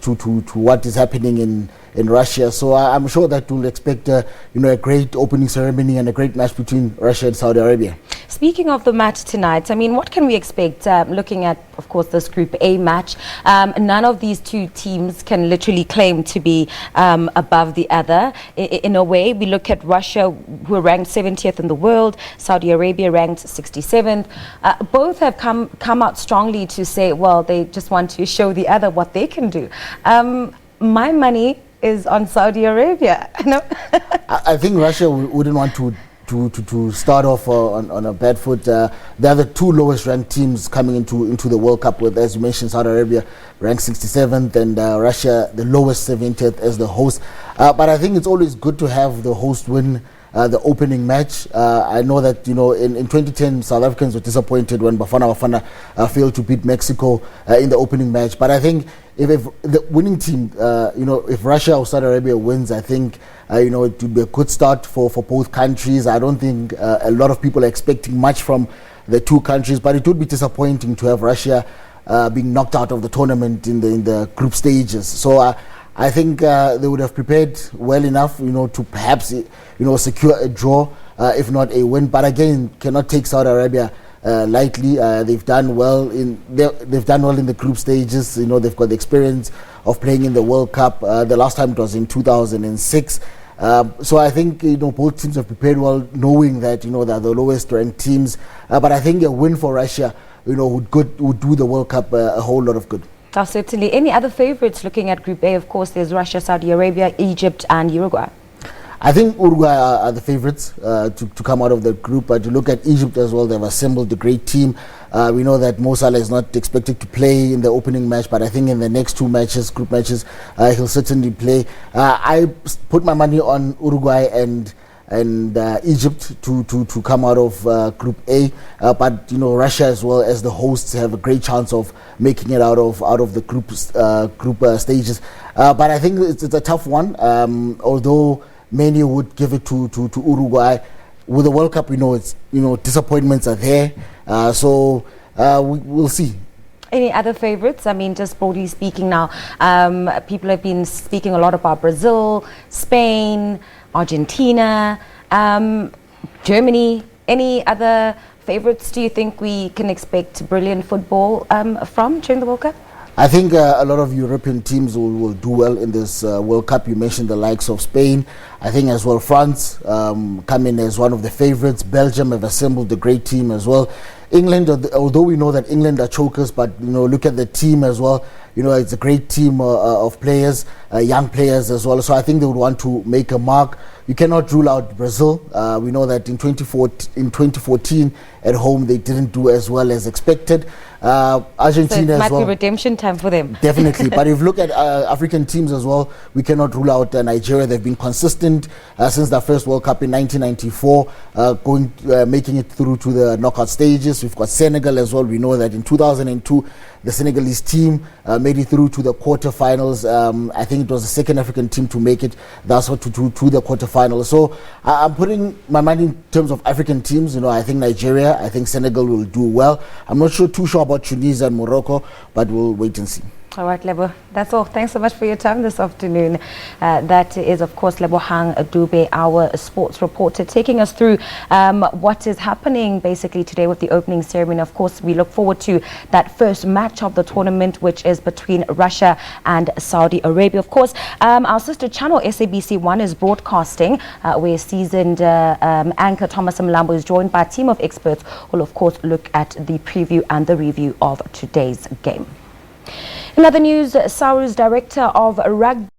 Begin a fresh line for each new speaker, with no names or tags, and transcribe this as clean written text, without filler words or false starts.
to what is happening in Russia. So I'm sure that we'll expect a great opening ceremony and a great match between Russia and Saudi Arabia.
Speaking of the match tonight, I mean, what can we expect looking at, of course, this Group A match? None of these two teams can literally claim to be above the other. In a way, we look at Russia, who are ranked 70th in the world, Saudi Arabia ranked 67th. Both have come out strongly to say, well, they just want to show the other what they can do. My money is on Saudi Arabia. No?
I think Russia wouldn't want to start off on a bad foot. They're the two lowest ranked teams coming into the World Cup, with, as you mentioned, Saudi Arabia ranked 67th and Russia the lowest 70th as the host. But I think it's always good to have the host win the opening match. I know that in 2010 South Africans were disappointed when Bafana failed to beat Mexico in the opening match. But I think if the winning team, if Russia or Saudi Arabia wins, I think it would be a good start for both countries. I don't think a lot of people are expecting much from the two countries, but it would be disappointing to have Russia being knocked out of the tournament in the group stages. So I think they would have prepared well enough, to perhaps, secure a draw, if not a win. But again, cannot take Saudi Arabia lightly. They've done well in the group stages. They've got the experience of playing in the World Cup. The last time it was in 2006. So I think both teams have prepared well, knowing that they're the lowest ranked teams. But I think a win for Russia, would do the World Cup a whole lot of good.
Oh, certainly. Any other favorites looking at Group A? Of course, there's Russia, Saudi Arabia, Egypt and Uruguay.
I think Uruguay are the favorites to come out of the group. But you look at Egypt as well, they've assembled a great team. We know that Mo Salah is not expected to play in the opening match, but I think in the next two matches, group matches, he'll certainly play. I put my money on Uruguay and Egypt to come out of Group A, but Russia as well as the hosts have a great chance of making it out of the group stages. But I think it's a tough one. Although many would give it to Uruguay. With the World Cup, it's disappointments are there. So we'll see.
Any other favorites? I mean, just broadly speaking now, people have been speaking a lot about Brazil, Spain, Argentina, Germany. Any other favorites do you think we can expect brilliant football from during the World Cup?
I think a lot of European teams will do well in this World Cup. You mentioned the likes of Spain. I think as well France come in as one of the favorites. Belgium have assembled a great team as well. England, although we know that England are chokers, but look at the team as well. It's a great team of players, young players as well. So I think they would want to make a mark. You cannot rule out Brazil. We know that in 2014 at home they didn't do as well as expected. Argentina
so it
as well.
Might be redemption time for them.
Definitely. But if you look at African teams as well, we cannot rule out Nigeria. They've been consistent since their first World Cup in 1994, making it through to the knockout stages. We've got Senegal as well. We know that in 2002, the Senegalese team made it through to the quarterfinals. I think it was the second African team to make it to the quarterfinals. So I'm putting my money in terms of African teams. I think Nigeria, I think Senegal will do well. I'm not too sure about Tunisia and Morocco, but we'll wait and see.
All right, Lebo, that's all. Thanks so much for your time this afternoon. That is, of course, Lebohang Dube, our sports reporter, taking us through what is happening basically today with the opening ceremony. Of course, we look forward to that first match of the tournament, which is between Russia and Saudi Arabia. Of course, our sister channel, SABC 1, is broadcasting, where seasoned anchor Thomas Mlambo is joined by a team of experts who will, of course, look at the preview and the review of today's game. In other news, SARU's director of rugby